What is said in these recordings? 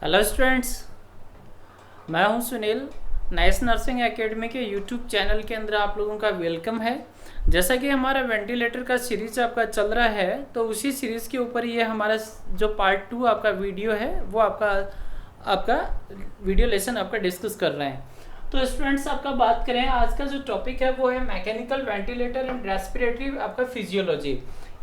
Hello students, मैं हूं Sunil. Nice nursing academy के यूट्यूब चैनल के अंदर आप लोगों का वेलकम है। जैसा कि हमारा वेंटिलेटर का सीरीज आपका चल रहा है, तो उसी सीरीज़ के ऊपर ये हमारा जो पार्ट 2 आपका वीडियो है वो आपका आपका वीडियो लेसन आपका डिस्कस कर रहे हैं। तो स्टूडेंट्स, आपका बात करें, आज का जो टॉपिक है वो है मैकेनिकल वेंटिलेटर एंड रेस्पिरेटरी आपका फिजियोलॉजी।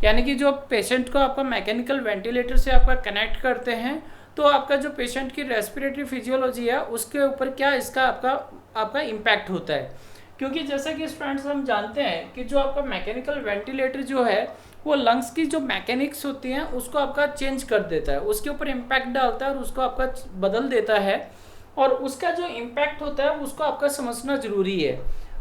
यानी कि जो पेशेंट को आपका मैकेनिकल वेंटिलेटर से आपका कनेक्ट करते हैं, तो आपका जो पेशेंट की रेस्पिरेटरी फिजियोलॉजी है उसके ऊपर क्या इसका आपका आपका इम्पैक्ट होता है। क्योंकि जैसा कि स्टूडेंट्स हम जानते हैं कि जो आपका मैकेनिकल वेंटिलेटर जो है वो लंग्स की जो मैकेनिक्स होती हैं उसको आपका चेंज कर देता है, उसके ऊपर इम्पैक्ट डालता है और उसको आपका बदल देता है। और उसका जो इम्पैक्ट होता है उसको आपका समझना जरूरी है।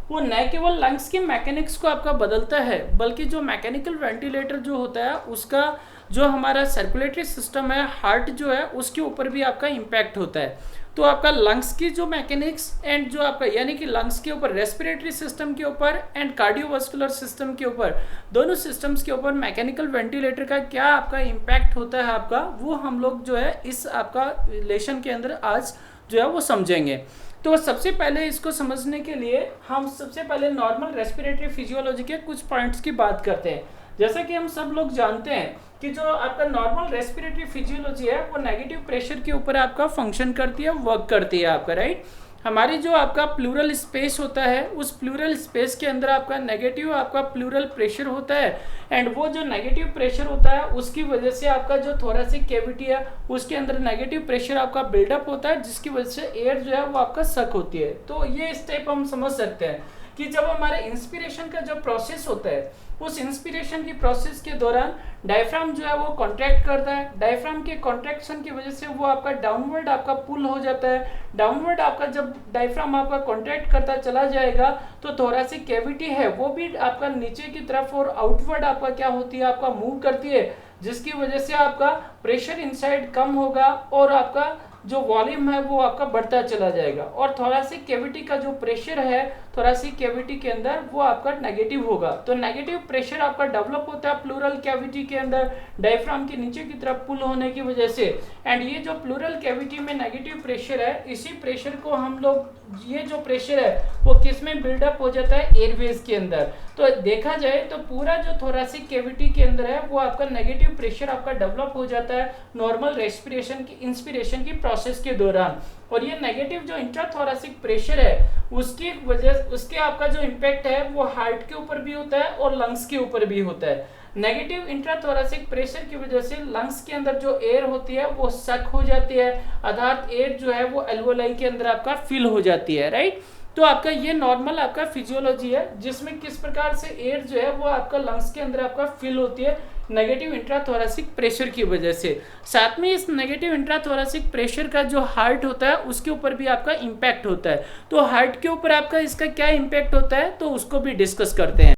वो न केवल लंग्स की मैकेनिक्स को आपका बदलता है, बल्कि जो मैकेनिकल वेंटिलेटर जो होता है उसका जो हमारा सर्कुलेटरी सिस्टम है, हार्ट जो है, उसके ऊपर भी आपका इम्पैक्ट होता है। तो आपका लंग्स की जो मैकेनिक्स एंड जो आपका यानी कि लंग्स के ऊपर, रेस्पिरेटरी सिस्टम के ऊपर एंड कार्डियोवास्कुलर सिस्टम के ऊपर, दोनों सिस्टम्स के ऊपर मैकेनिकल वेंटिलेटर का क्या आपका इम्पैक्ट होता है आपका, वो हम लोग जो है इस आपका लेसन के अंदर आज जो है वो समझेंगे। तो सबसे पहले इसको समझने के लिए हम सबसे पहले नॉर्मल रेस्पिरेटरी फिजियोलॉजी के कुछ पॉइंट्स की बात करते हैं। जैसा कि हम सब लोग जानते हैं कि जो आपका नॉर्मल रेस्पिरेटरी फिजियोलॉजी है वो नेगेटिव प्रेशर के ऊपर आपका फंक्शन करती है, वर्क करती है आपका, राइट। हमारी जो आपका प्लूरल स्पेस होता है, उस प्लूरल स्पेस के अंदर आपका नेगेटिव आपका प्लूरल प्रेशर होता है। एंड वो जो नेगेटिव प्रेशर होता है उसकी वजह से आपका जो थोरेसिक कैविटी है उसके अंदर नेगेटिव प्रेशर आपका बिल्डअप होता है, जिसकी वजह से एयर जो है वो आपका सक होती है। तो ये स्टेप हम समझ सकते हैं कि जब हमारे इंस्पिरेशन का जो प्रोसेस होता है, उस इंस्पिरेशन की प्रोसेस के दौरान डायफ्राम जो है वो कॉन्ट्रैक्ट करता है। डायफ्राम के कॉन्ट्रैक्शन की वजह से वो आपका डाउनवर्ड आपका पुल हो जाता है। डाउनवर्ड आपका जब डायफ्राम आपका कॉन्ट्रैक्ट करता चला जाएगा तो थोरेसिक कैविटी है वो भी आपका नीचे की तरफ और आउटवर्ड आपका क्या होती है, आपका मूव करती है, जिसकी वजह से आपका प्रेशर इनसाइड कम होगा और आपका जो वॉल्यूम है वो आपका बढ़ता चला जाएगा। और थोरेसिक कैविटी का जो प्रेशर है थोरेसिक कैविटी के अंदर वो आपका नेगेटिव होगा। तो नेगेटिव प्रेशर आपका डेवलप होता है प्लूरल कैविटी के अंदर डायफ्राम के नीचे की तरफ पुल होने की वजह से। एंड ये जो प्लूरल कैविटी में नेगेटिव प्रेशर है, इसी प्रेशर को हम लोग, ये जो प्रेशर है वो किस में बिल्डअप हो जाता है, एयरवेज के अंदर। तो देखा जाए तो पूरा जो थोरेसिक कैविटी के अंदर है वो आपका नेगेटिव प्रेशर आपका डेवलप हो जाता है नॉर्मल रेस्पिरेशन की इंस्पिरेशन की प्रोसेस के दौरान। और ये नेगेटिव जो इंट्राथोरेसिक प्रेशर है उसकी वजह, उसके आपका जो इम्पैक्ट है वो हार्ट के ऊपर भी होता है और लंग्स के ऊपर भी होता है। नेगेटिव इंट्राथोरेसिक प्रेशर की वजह से लंग्स के अंदर जो एयर होती है वो सक हो जाती है, अर्थात एयर जो है वो एल्वोलाई के अंदर आपका फिल हो जाती है, राइट। तो आपका ये नॉर्मल आपका फिजियोलॉजी है जिसमें किस प्रकार से एयर जो है वो आपका लंग्स के अंदर आपका फिल होती है नेगेटिव इंट्राथोरेसिक प्रेशर की वजह से। साथ में इस नेगेटिव इंट्राथोरेसिक प्रेशर का जो हार्ट होता है उसके ऊपर भी आपका इम्पैक्ट होता है। तो हार्ट के ऊपर आपका इसका क्या इम्पैक्ट होता है तो उसको भी डिस्कस करते हैं।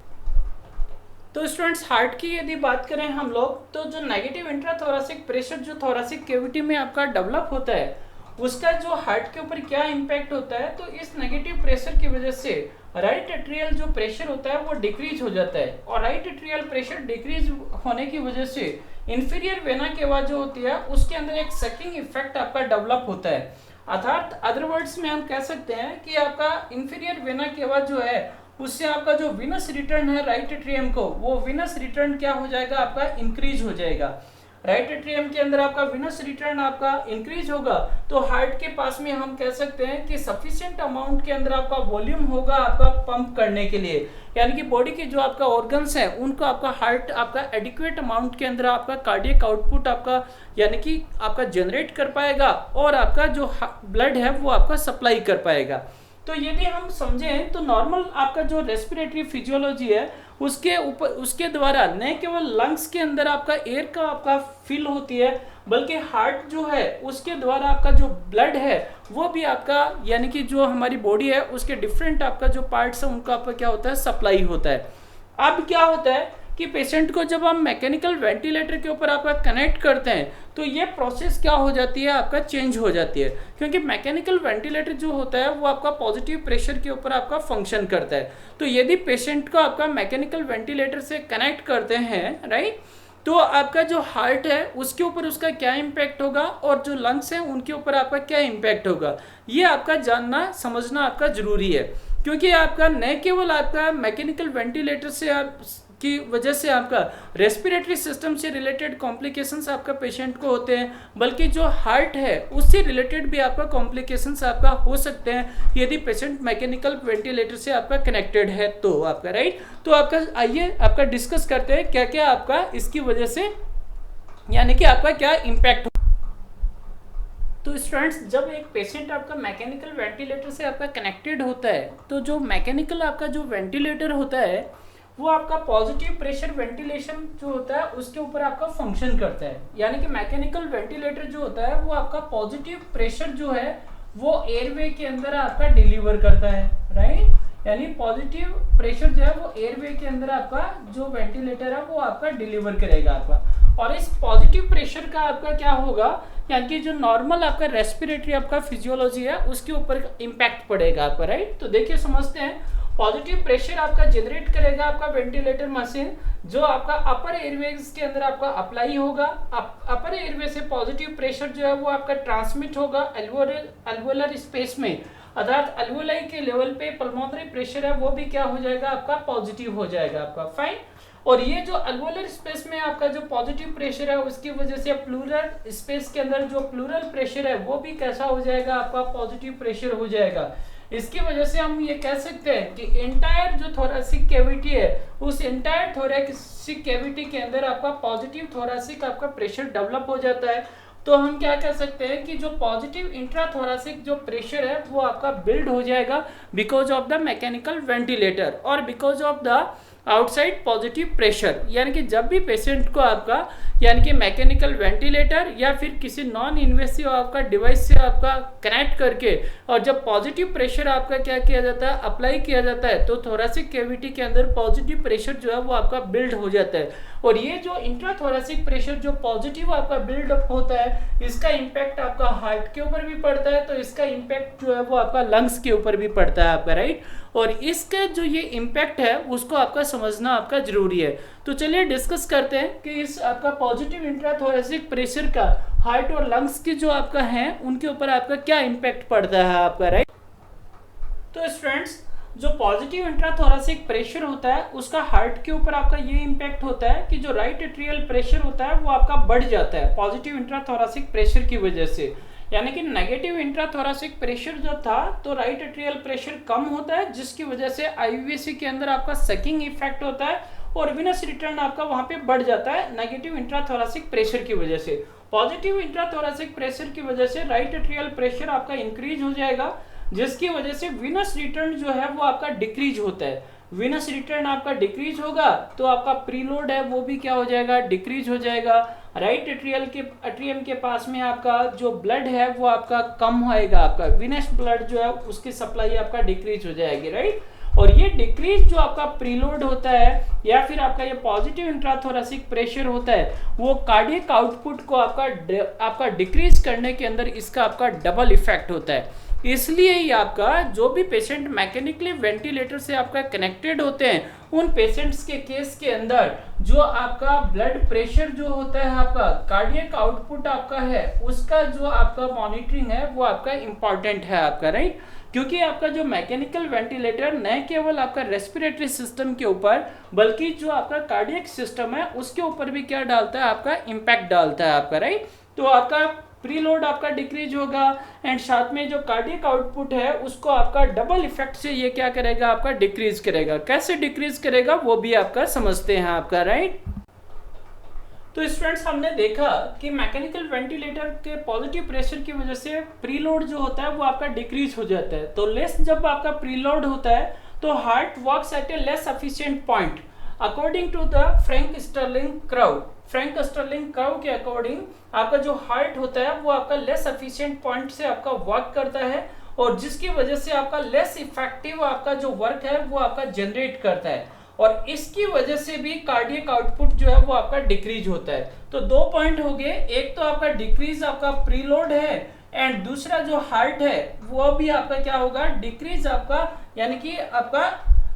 तो स्टूडेंट्स, हार्ट की यदि बात करें हम लोग, तो जो नेगेटिव इंट्राथोरेसिक प्रेशर जो थोरेसिक कैविटी में आपका डेवलप होता है उसका जो हार्ट के ऊपर क्या इम्पैक्ट होता है, तो इस नेगेटिव प्रेशर की वजह से राइट एट्रियल जो प्रेशर होता है वो डिक्रीज हो जाता है। और राइट एट्रियल प्रेशर डिक्रीज होने की वजह से इंफीरियर वेना केवा जो होती है उसके अंदर एक सकिंग इफेक्ट आपका डेवलप होता है। अर्थात अदर वर्ड्स में हम कह सकते हैं कि आपका इंफीरियर वेना केवा जो है उससे आपका जो विनस रिटर्न है राइट एट्रियम को, वो विनस रिटर्न क्या हो जाएगा, आपका इंक्रीज हो जाएगा। राइट एट्रियम के अंदर आपका विनस रिटर्न आपका इंक्रीज होगा तो हार्ट के पास में हम कह सकते हैं कि सफिशिएंट अमाउंट के अंदर आपका वॉल्यूम होगा आपका पंप करने के लिए। यानी कि बॉडी के जो आपका ऑर्गन्स हैं उनको आपका हार्ट आपका एडिक्वेट अमाउंट के अंदर आपका कार्डियक आउटपुट आपका यानी कि आपका जनरेट कर पाएगा और आपका जो ब्लड है वो आपका सप्लाई कर पाएगा। तो यदि हम समझें तो नॉर्मल आपका जो रेस्पिरेटरी फिजियोलॉजी है उसके ऊपर, उसके द्वारा न केवल लंग्स के अंदर आपका एयर का आपका फिल होती है, बल्कि हार्ट जो है उसके द्वारा आपका जो ब्लड है वो भी आपका यानी कि जो हमारी बॉडी है उसके डिफरेंट आपका जो पार्ट्स है उनका आपका क्या होता है, सप्लाई होता है। अब क्या होता है कि पेशेंट को जब हम मैकेनिकल वेंटिलेटर के ऊपर आपका कनेक्ट करते हैं तो ये प्रोसेस क्या हो जाती है, आपका चेंज हो जाती है। क्योंकि मैकेनिकल वेंटिलेटर जो होता है वो आपका पॉजिटिव प्रेशर के ऊपर आपका फंक्शन करता है। तो यदि पेशेंट को आपका मैकेनिकल वेंटिलेटर से कनेक्ट करते हैं, राइट, तो आपका जो हार्ट है उसके ऊपर उसका क्या इम्पैक्ट होगा और जो लंग्स हैं उनके ऊपर आपका क्या इम्पैक्ट होगा, ये आपका जानना समझना आपका ज़रूरी है। क्योंकि आपका न केवल आपका मैकेनिकल वेंटिलेटर से आप की वजह से आपका रेस्पिरेटरी सिस्टम से रिलेटेड कॉम्प्लिकेशंस आपका पेशेंट को होते हैं, बल्कि जो हार्ट है उससे रिलेटेड भी आपका कॉम्प्लिकेशंस आपका हो सकते हैं यदि पेशेंट मैकेनिकल वेंटिलेटर से आपका कनेक्टेड है तो आपका, राइट। तो आपका आइए आपका डिस्कस करते हैं क्या क्या आपका इसकी वजह से यानी कि आपका क्या इम्पैक्ट। तो स्टूडेंट्स, जब एक पेशेंट आपका मैकेनिकल वेंटिलेटर से आपका कनेक्टेड होता है तो जो मैकेनिकल आपका जो वेंटिलेटर होता है वो आपका पॉजिटिव प्रेशर वेंटिलेशन जो होता है उसके ऊपर आपका फंक्शन करता है। यानी कि मैकेनिकल वेंटिलेटर जो होता है वो आपका पॉजिटिव प्रेशर जो है वो एयरवे के अंदर आपका डिलीवर करता है, राइट। यानी पॉजिटिव प्रेशर जो है वो एयरवे के अंदर आपका जो वेंटिलेटर है वो आपका डिलीवर करेगा आपका। और इस पॉजिटिव प्रेशर का आपका क्या होगा, यानी कि जो नॉर्मल आपका रेस्पिरेटरी आपका फिजियोलॉजी है उसके ऊपर इम्पैक्ट पड़ेगा आपका, राइट। तो देखिए समझते हैं, पॉजिटिव प्रेशर आपका जनरेट करेगा आपका वेंटिलेटर मशीन जो आपका अपर एयरवेज के अंदर आपका अप्लाई होगा। अपर एयरवे से पॉजिटिव प्रेशर जो है वो आपका ट्रांसमिट होगा अल्वोलर स्पेस में, अर्थात अल्वोलाई के लेवल पे पल्मोनरी प्रेशर है वो भी क्या हो जाएगा आपका पॉजिटिव हो जाएगा आपका, फाइन। और ये जो अल्वोलर स्पेस में आपका जो पॉजिटिव प्रेशर है उसकी वजह से प्लूरल स्पेस के अंदर जो प्लूरल प्रेशर है वो भी कैसा हो जाएगा आपका पॉजिटिव प्रेशर हो जाएगा। इसकी वजह से हम ये कह सकते हैं कि एंटायर जो थोरेसिक कैविटी है उस एंटायर थोरेसिक कैविटी के अंदर आपका पॉजिटिव थोरेसिक आपका प्रेशर डेवलप हो जाता है। तो हम क्या कह सकते हैं कि जो पॉजिटिव इंट्राथोरेसिक जो प्रेशर है वो आपका बिल्ड हो जाएगा because of the mechanical ventilator और because of the outside positive pressure. यानी कि जब भी पेशेंट को आपका यानी कि मैकेनिकल वेंटिलेटर या फिर किसी नॉन इन्वेसिव आपका डिवाइस से आपका कनेक्ट करके और जब पॉजिटिव प्रेशर आपका क्या किया जाता है अप्लाई किया जाता है तो थोरेसिक कैविटी के अंदर पॉजिटिव प्रेशर जो है वो आपका बिल्ड हो जाता है। और ये जो इंट्राथोरेसिक प्रेशर जो पॉजिटिव आपका बिल्ड अप होता है इसका इम्पैक्ट आपका हार्ट के ऊपर भी पड़ता है, तो इसका इम्पैक्ट जो है वो आपका लंग्स के ऊपर भी पड़ता है आपका, राइट। और इसका जो ये इम्पैक्ट है उसको आपका समझना आपका जरूरी है। तो चलिए डिस्कस करते हैं कि इस आपका पॉजिटिव इंट्राथोरेसिक प्रेशर का हार्ट और लंग्स की जो आपका है उनके ऊपर आपका क्या इम्पैक्ट पड़ता है आपका, राइट। तो स्टूडेंट्स, जो पॉजिटिव इंट्राथोरेसिक प्रेशर होता है उसका हार्ट के ऊपर आपका ये इम्पैक्ट होता है कि जो राइट एट्रियल प्रेशर होता है वो आपका बढ़ जाता है पॉजिटिव इंट्राथोरेसिक प्रेशर की वजह से। यानी कि नेगेटिव इंट्राथोरेसिक प्रेशर जो था तो राइट एट्रियल प्रेशर कम होता है जिसकी वजह से आईवीसी के अंदर आपका सकिंग इफेक्ट होता है और विनस रिटर्न आपका वहां पे बढ़ जाता है नेगेटिव इंट्राथोरेसिक प्रेशर की वजह से। पॉजिटिव इंट्राथोरेसिक प्रेशर की वजह से राइट एट्रियल प्रेशर आपका इंक्रीज हो जाएगा जिसकी वजह से विनस रिटर्न जो है वो आपका डिक्रीज होता है। विनस रिटर्न आपका डिक्रीज होगा तो आपका प्रीलोड है वो भी क्या हो जाएगा डिक्रीज हो जाएगा। राइट एट्रियम के पास में आपका जो ब्लड है वो आपका कम होएगा, आपका विनस ब्लड जो है उसकी सप्लाई आपका डिक्रीज हो जाएगी, राइट। और ये डिक्रीज जो आपका प्रीलोड होता है या फिर आपका ये पॉजिटिव इंट्राथोरेसिक प्रेशर होता है वो कार्डियक आउटपुट को आपका डिक्रीज करने के अंदर इसका आपका डबल इफेक्ट होता है। इसलिए ही आपका जो भी पेशेंट मैकेनिकली वेंटिलेटर से आपका कनेक्टेड होते हैं उन पेशेंट्स के केस के अंदर जो आपका ब्लड प्रेशर जो होता है आपका कार्डियक आउटपुट आपका है उसका जो आपका मॉनिटरिंग है वो आपका इम्पॉर्टेंट है आपका, राइट। क्योंकि आपका जो मैकेनिकल वेंटिलेटर न केवल आपका रेस्पिरेटरी सिस्टम के ऊपर बल्कि जो आपका कार्डियक सिस्टम है उसके ऊपर भी क्या डालता है आपका इम्पैक्ट डालता है आपका, राइट। तो आपका प्रीलोड आपका डिक्रीज होगा एंड साथ में जो कार्डियक आउटपुट है उसको आपका डबल इफेक्ट से ये क्या करेगा आपका डिक्रीज करेगा। कैसे डिक्रीज करेगा वो भी आपका समझते हैं आपका, राइट। तो स्टूडेंट्स, हमने देखा कि मैकेनिकल वेंटिलेटर के पॉजिटिव प्रेशर की वजह से प्रीलोड जो होता है वो आपका डिक्रीज हो जाता है। तो लेस जब आपका प्रीलोड होता है तो heart works at a less efficient point according to the Frank Starling curve. Frank Starling curve के अकॉर्डिंग आपका जो हार्ट होता है वो आपका लेस एफिशिएंट पॉइंट से आपका वर्क करता है और जिसकी वजह से आपका लेस इफेक्टिव आपका जो वर्क है वो आपका जनरेट करता है और इसकी वजह से भी कार्डियक आउटपुट जो है वो आपका डिक्रीज होता है। तो दो पॉइंट हो गए, एक तो आपका डिक्रीज आपका प्रीलोड है एंड दूसरा जो हार्ट है वो भी आपका क्या होगा डिक्रीज आपका यानी कि आपका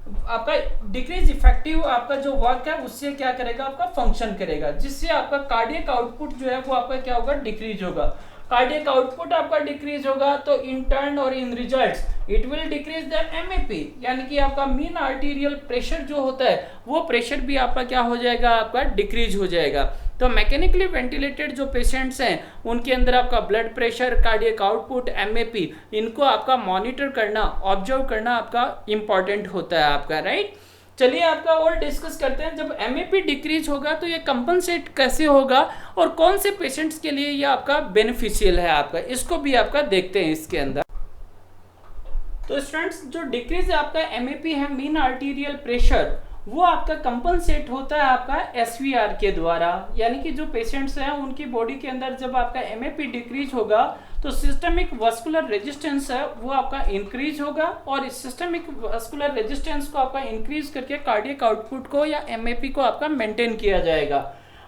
आपका डिक्रीज इफेक्टिव आपका जो वर्क है उससे क्या करेगा, आपका फंक्शन करेगा, जिससे आपका कार्डियक आउटपुट जो है वो आपका क्या होगा, डिक्रीज होगा। कार्डियक आउटपुट आपका डिक्रीज होगा तो इन टर्न और in results it will decrease the MAP, यानी कि आपका मीन आर्टीरियल प्रेशर जो होता है वो प्रेशर भी आपका क्या हो जाएगा, आपका डिक्रीज हो जाएगा। तो मैकेनिकली वेंटिलेटेड जो पेशेंट्स हैं उनके अंदर आपका blood pressure, cardiac output, MAP, इनको आपका मॉनिटर करना, ऑब्जर्व करना आपका इंपॉर्टेंट होता है आपका, राइट। चलिए आपका और डिस्कस करते हैं, जब एमएपी डिक्रीज होगा तो ये कंपनसेट कैसे होगा और कौन से पेशेंट्स के लिए ये आपका बेनिफिशियल है आपका, इसको भी आपका देखते हैं इसके अंदर। तो स्टूडेंट्स, जो डिक्रीज आपका एमएपी है, मीन आर्टीरियल प्रेशर, वो आपका कंपनसेट होता है आपका एसवीआर के द्वारा, यानी कि जो पेशेंट्स हैं उनकी बॉडी के अंदर जब आपका एमएपी डिक्रीज होगा तो सिस्टमिक वास्कुलर रेजिस्टेंस है वो आपका इंक्रीज होगा, और इस सिस्टमिक वास्कुलर रेजिस्टेंस को आपका इंक्रीज करके कार्डियक आउटपुट को या एमएपी को आपका मेंटेन किया जाएगा।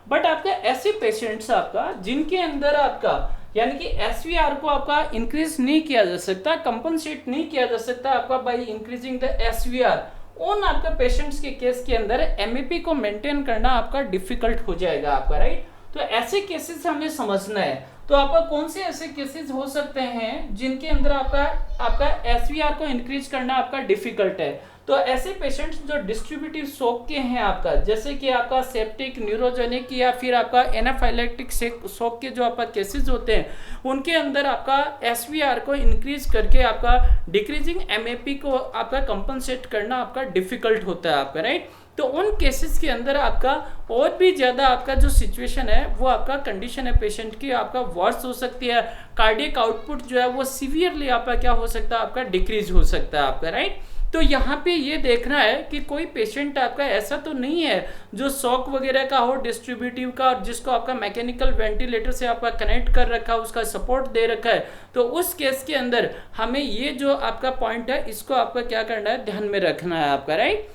बट आपका ऐसे पेशेंट्स आपका जिनके अंदर आपका यानी कि एसवीआर को आपका इंक्रीज नहीं किया जा सकता, कंपनसेट नहीं किया जा सकता आपका बाय इंक्रीजिंग द एसवीआर, उन आपका पेशेंट्स के केस के अंदर एमएपी को मेंटेन करना आपका डिफिकल्ट हो जाएगा आपका, राइट। तो ऐसे केसेस हमें समझना है। तो आपका कौन से ऐसे केसेस हो सकते हैं जिनके अंदर आपका एसवीआर को इंक्रीज करना आपका डिफिकल्ट है। तो ऐसे पेशेंट्स जो डिस्ट्रीब्यूटिव शॉक के हैं आपका, जैसे कि आपका सेप्टिक, न्यूरोजेनिक या फिर आपका एनाफाइलेक्टिक शॉक के जो आपका केसेस होते हैं उनके अंदर आपका एसवीआर को इंक्रीज करके आपका डिक्रीजिंग एमएपी को आपका कंपनसेट करना आपका डिफिकल्ट होता है आपका, राइट। तो उन केसेस के अंदर आपका और भी ज़्यादा आपका जो सिचुएशन है वो आपका कंडीशन है पेशेंट की आपका वर्स हो सकती है, कार्डियक आउटपुट जो है वो सीवियरली आपका क्या हो सकता है, आपका डिक्रीज हो सकता है आपका, राइट। तो यहाँ पे ये देखना है कि कोई पेशेंट आपका ऐसा तो नहीं है जो शॉक वगैरह का हो डिस्ट्रीब्यूटिव का, और जिसको आपका मैकेनिकल वेंटिलेटर से आपका कनेक्ट कर रखा है, उसका सपोर्ट दे रखा है। तो उस केस के अंदर हमें ये जो आपका पॉइंट है इसको आपका क्या करना है, ध्यान में रखना है आपका, राइट।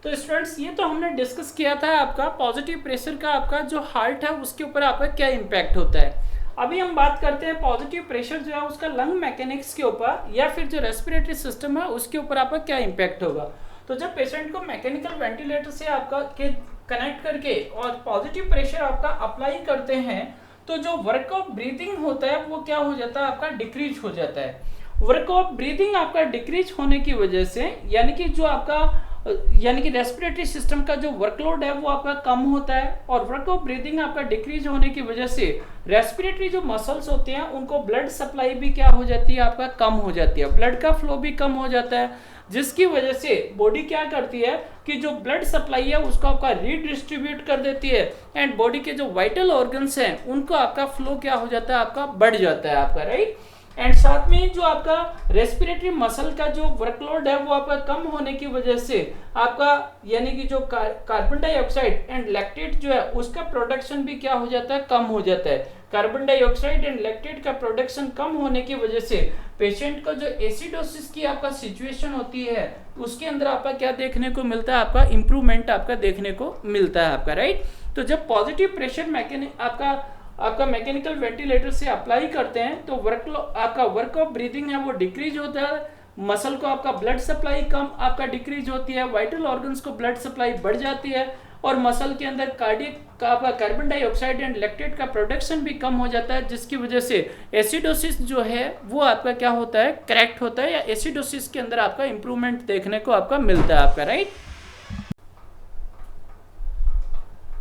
तो स्टूडेंट्स, ये तो हमने डिस्कस किया था आपका पॉजिटिव प्रेशर का आपका जो हार्ट है उसके ऊपर आपका क्या इम्पैक्ट होता है। अभी हम बात करते हैं पॉजिटिव प्रेशर जो है उसका लंग मैकेनिक्स के ऊपर या फिर जो रेस्पिरेटरी सिस्टम है उसके ऊपर आपका क्या इम्पैक्ट होगा। तो जब पेशेंट को मैकेनिकल वेंटिलेटर से आपका के कनेक्ट करके और पॉजिटिव प्रेशर आपका अप्लाई करते हैं तो जो वर्क ऑफ ब्रीदिंग होता है वो क्या हो जाता है, आपका डिक्रीज हो जाता है। वर्क ऑफ ब्रीदिंग आपका डिक्रीज होने की वजह से यानी कि जो आपका यानी कि रेस्पिरेटरी सिस्टम का जो वर्कलोड है वो आपका कम होता है, और वर्क ऑफ ब्रीदिंग आपका डिक्रीज होने की वजह से रेस्पिरेटरी जो मसल्स होते हैं उनको ब्लड सप्लाई भी क्या हो जाती है, आपका कम हो जाती है, ब्लड का फ्लो भी कम हो जाता है, जिसकी वजह से बॉडी क्या करती है कि जो ब्लड सप्लाई है उसको आपका रीडिस्ट्रीब्यूट कर देती है, एंड बॉडी के जो वाइटल ऑर्गन्स हैं उनको आपका फ्लो क्या हो जाता है, आपका बढ़ जाता है आपका, राइट। एंड साथ में जो आपका रेस्पिरेटरी मसल का जो वर्कलोड है वो आपका कम होने की वजह से आपका यानी कि जो कार्बन डाइऑक्साइड एंड लैक्टेट जो है उसका प्रोडक्शन भी क्या हो जाता है, कम हो जाता है। कार्बन डाइऑक्साइड एंड लैक्टेट का प्रोडक्शन कम होने की वजह से पेशेंट का जो एसिडोसिस की आपका सिचुएशन होती है उसके अंदर आपका क्या देखने को मिलता है, आपका इंप्रूवमेंट आपका देखने को मिलता है आपका, राइट। तो जब पॉजिटिव प्रेशर आपका मैकेनिकल वेंटिलेटर से अप्लाई करते हैं तो आपका वर्क ऑफ ब्रीदिंग है वो डिक्रीज होता है, मसल को आपका ब्लड सप्लाई कम आपका डिक्रीज होती है, वाइटल ऑर्गन्स को ब्लड सप्लाई बढ़ जाती है, और मसल के अंदर कार्डियक का आपका कार्बन डाइऑक्साइड एंड लैक्टेट का प्रोडक्शन भी कम हो जाता है, जिसकी वजह से एसिडोसिस जो है वो आपका क्या होता है, करेक्ट होता है, या एसिडोसिस के अंदर आपका इंप्रूवमेंट देखने को आपका मिलता है आपका, राइट।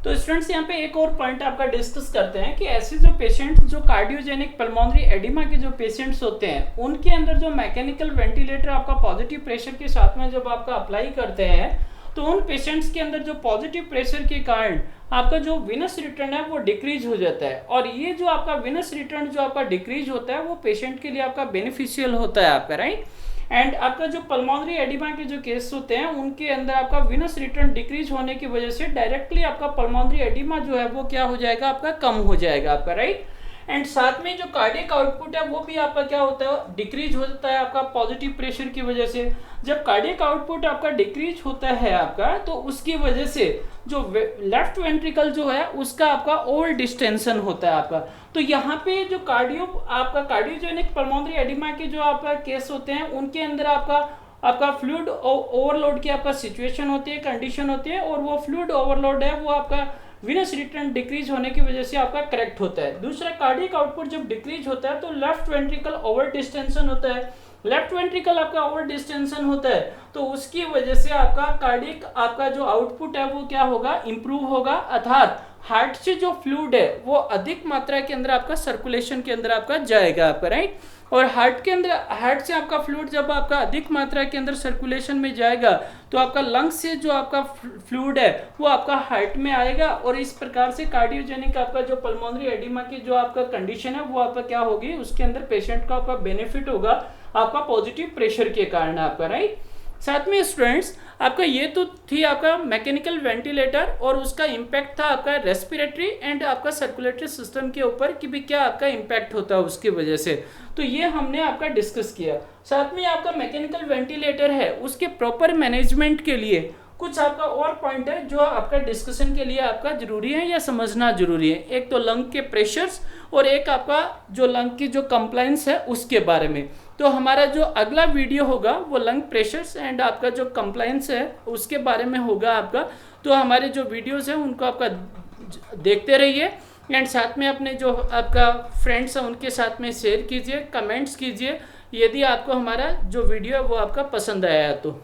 तो स्टूडेंट्स, यहाँ पे एक और पॉइंट आपका डिस्कस करते हैं कि ऐसे जो पेशेंट्स जो कार्डियोजेनिक पल्मोनरी एडिमा के जो पेशेंट्स होते हैं उनके अंदर जो मैकेनिकल वेंटिलेटर आपका पॉजिटिव प्रेशर के साथ में जब आपका अप्लाई करते हैं तो उन पेशेंट्स के अंदर जो पॉजिटिव प्रेशर के कारण आपका जो विनस रिटर्न है वो डिक्रीज हो जाता है, और ये जो आपका विनस रिटर्न जो आपका डिक्रीज होता है वो पेशेंट के लिए आपका बेनिफिशियल होता है आपका, राइट। एंड आपका जो पल्मोनरी एडिमा के जो केस होते हैं उनके अंदर आपका विनस रिटर्न डिक्रीज होने की वजह से डायरेक्टली आपका पल्मोनरी एडिमा जो है वो क्या हो जाएगा, आपका कम हो जाएगा आपका, राइट। एंड साथ में जो कार्डियक आउटपुट है वो भी आपका क्या होता है, डिक्रीज हो जाता है आपका पॉजिटिव प्रेशर की वजह से। जब कार्डियक आउटपुट आपका डिक्रीज होता है आपका तो उसकी वजह से जो लेफ्ट वेंट्रिकल जो है उसका आपका ओवर डिस्टेंशन होता है आपका। तो यहाँ पे जो कार्डियोजेनिक पल्मोनरी एडिमा के जो आपका केस होते हैं उनके अंदर आपका आपका फ्लूइड ओवरलोड की आपका सिचुएशन होती है, कंडीशन होती है, और वो फ्लूइड ओवरलोड है वो आपका विनस रिटर्न डिक्रीज होने की वजह से आपका करेक्ट होता है। दूसरा, कार्डियक आउटपुट जब डिक्रीज होता है तो लेफ्ट वेंट्रिकल ओवर डिस्टेंशन होता है। लेफ्ट वेंट्रिकल आपका ओवर डिस्टेंशन होता है तो उसकी वजह से आपका कार्डियक आपका जो आउटपुट है वो क्या होगा, इंप्रूव होगा, अर्थात हार्ट से जो फ्लूइड है वो अधिक मात्रा के अंदर आपका सर्कुलेशन के अंदर आपका जाएगा आपका, राइट। और हार्ट के अंदर, हार्ट से आपका फ्लूइड जब आपका अधिक मात्रा के अंदर सर्कुलेशन में जाएगा तो आपका लंग्स से जो आपका फ्लूइड है वो आपका हार्ट में आएगा, और इस प्रकार से कार्डियोजेनिक आपका जो पल्मोनरी एडिमा की जो आपका कंडीशन है वो आपका क्या होगी, उसके अंदर पेशेंट का आपका बेनिफिट होगा आपका पॉजिटिव प्रेशर के कारण आपका, राइट। साथ में स्टूडेंट्स आपका ये तो थी आपका मैकेनिकल वेंटिलेटर और उसका इम्पैक्ट था आपका रेस्पिरेटरी एंड आपका सर्कुलेटरी सिस्टम के ऊपर कि भी क्या आपका इम्पैक्ट होता है उसकी वजह से, तो ये हमने आपका डिस्कस किया। साथ में आपका मैकेनिकल वेंटिलेटर है उसके प्रॉपर मैनेजमेंट के लिए कुछ आपका और पॉइंट है जो आपका डिस्कशन के लिए आपका जरूरी है या समझना जरूरी है। एक तो लंग के प्रेशर्स और एक आपका जो लंग की जो कंप्लायंस है उसके बारे में। तो हमारा जो अगला वीडियो होगा वो लंग प्रेशर्स एंड आपका जो कंप्लायंस है उसके बारे में होगा आपका। तो हमारे जो वीडियोस हैं उनको आपका देखते रहिए एंड साथ में अपने जो आपका फ्रेंड्स हैं उनके साथ में शेयर कीजिए, कमेंट्स कीजिए यदि आपको हमारा जो वीडियो है वो आपका पसंद आया तो।